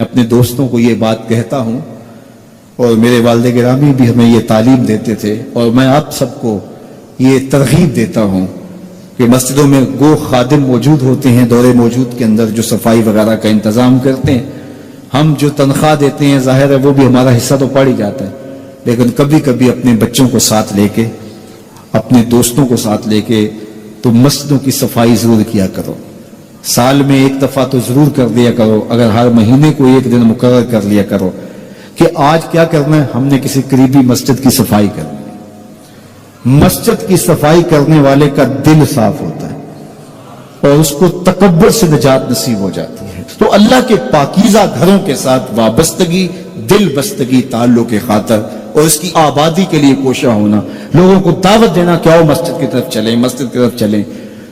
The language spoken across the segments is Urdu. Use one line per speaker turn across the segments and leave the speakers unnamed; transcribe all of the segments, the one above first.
اپنے دوستوں کو یہ بات کہتا ہوں اور میرے والد گرامی بھی ہمیں یہ تعلیم دیتے تھے، اور میں آپ سب کو یہ ترغیب دیتا ہوں کہ مسجدوں میں گو خادم موجود ہوتے ہیں دور موجود کے اندر جو صفائی وغیرہ کا انتظام کرتے ہیں. ہم جو تنخواہ دیتے ہیں ظاہر ہے وہ بھی ہمارا حصہ تو پڑ ہی جاتا ہے، لیکن کبھی کبھی اپنے بچوں کو ساتھ لے کے، اپنے دوستوں کو ساتھ لے کے تو مسجدوں کی صفائی ضرور کیا کرو. سال میں ایک دفعہ تو ضرور کر دیا کرو، اگر ہر مہینے کو ایک دن مقرر کر لیا کرو کہ آج کیا کرنا ہے، ہم نے کسی قریبی مسجد کی صفائی کرنی. مسجد کی صفائی کرنے والے کا دل صاف ہوتا ہے اور اس کو تکبر سے نجات نصیب ہو جاتی ہے. تو اللہ کے پاکیزہ گھروں کے ساتھ وابستگی، دل بستگی تعلق کے خاطر اور اس کی آبادی کے لیے کوشاں ہونا، لوگوں کو دعوت دینا کہ آؤ مسجد کی طرف چلیں، مسجد کی طرف چلیں،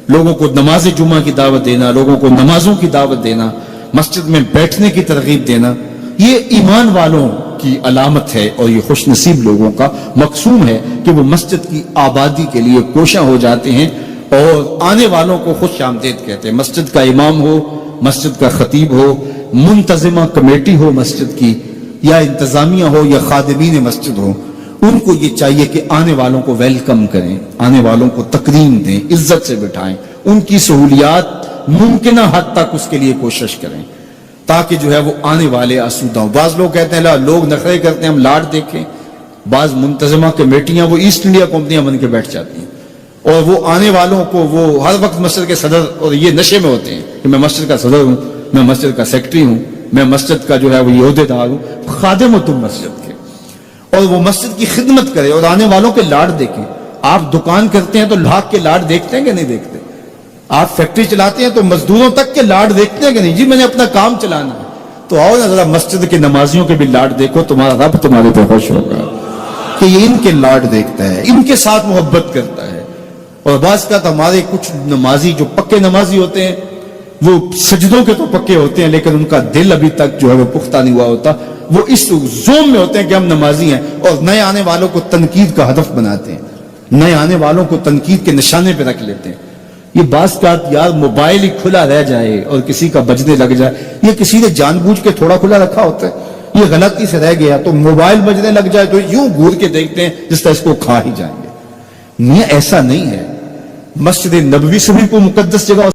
لوگوں کو نماز جمعہ کی دعوت دینا، لوگوں کو نمازوں کی دعوت دینا، مسجد میں بیٹھنے کی ترغیب دینا، یہ ایمان والوں کی علامت ہے اور یہ خوش نصیب لوگوں کا مقصوم ہے کہ وہ مسجد کی آبادی کے لیے کوشاں ہو جاتے ہیں اور آنے والوں کو خوش آمدید کہتے ہیں. مسجد کا امام ہو، مسجد کا خطیب ہو، منتظمہ کمیٹی ہو مسجد کی، یا انتظامیہ ہو یا خادمین مسجد ہو، ان کو یہ چاہیے کہ آنے والوں کو ویلکم کریں، آنے والوں کو تکریم دیں، عزت سے بٹھائیں، ان کی سہولیات ممکنہ حد تک اس کے لیے کوشش کریں تاکہ جو ہے وہ آنے والے آسودہ ہوں. بعض لوگ کہتے ہیں لوگ نخرے کرتے ہیں ہم لاٹ دیکھیں. بعض منتظمہ کمیٹیاں وہ ایسٹ انڈیا کمپنیاں بن کے بیٹھ جاتی ہیں اور وہ آنے والوں کو وہ ہر وقت مسجد کے صدر، اور یہ نشے میں ہوتے ہیں کہ میں مسجد کا صدر ہوں، میں مسجد کا سیکٹری ہوں، میں مسجد کا جو ہے وہ عہدے دار ہوں. خادم ہو تم مسجد کے، اور وہ مسجد کی خدمت کرے اور آنے والوں کے لاڈ دیکھیں. آپ دکان کرتے ہیں تو لاکھ کے لاڈ دیکھتے ہیں کہ نہیں دیکھتے؟ آپ فیکٹری چلاتے ہیں تو مزدوروں تک کے لاڈ دیکھتے ہیں کہ نہیں؟ جی میں نے اپنا کام چلانا ہے. تو آؤ نا ذرا مسجد کے نمازیوں کے بھی لاڈ دیکھو، تمہارا رب تمہارے پہ خوش ہوگا کہ یہ ان کے لاڈ دیکھتا ہے، ان کے ساتھ محبت کرتا ہے. اور بعض کا تو ہمارے کچھ نمازی جو پکے نمازی ہوتے ہیں وہ سجدوں کے تو پکے ہوتے ہیں لیکن ان کا دل ابھی تک جو ہے وہ پختہ نہیں ہوا ہوتا. وہ اس زوم میں ہوتے ہیں کہ ہم نمازی ہیں اور نئے آنے والوں کو تنقید کا ہدف بناتے ہیں، نئے آنے والوں کو تنقید کے نشانے پہ رکھ لیتے ہیں. یہ بعض کا یار موبائل ہی کھلا رہ جائے اور کسی کا بجنے لگ جائے، یہ کسی نے جان بوجھ کے تھوڑا کھلا رکھا ہوتا ہے، یہ غلطی سے رہ گیا تو موبائل بجنے لگ جائے تو یوں گور کے دیکھتے ہیں جس طرح اس کو کھا ہی جائیں گے. نہیں، ایسا نہیں ہے. مسجد نبوی سے بھی کوئی مقدس جگہ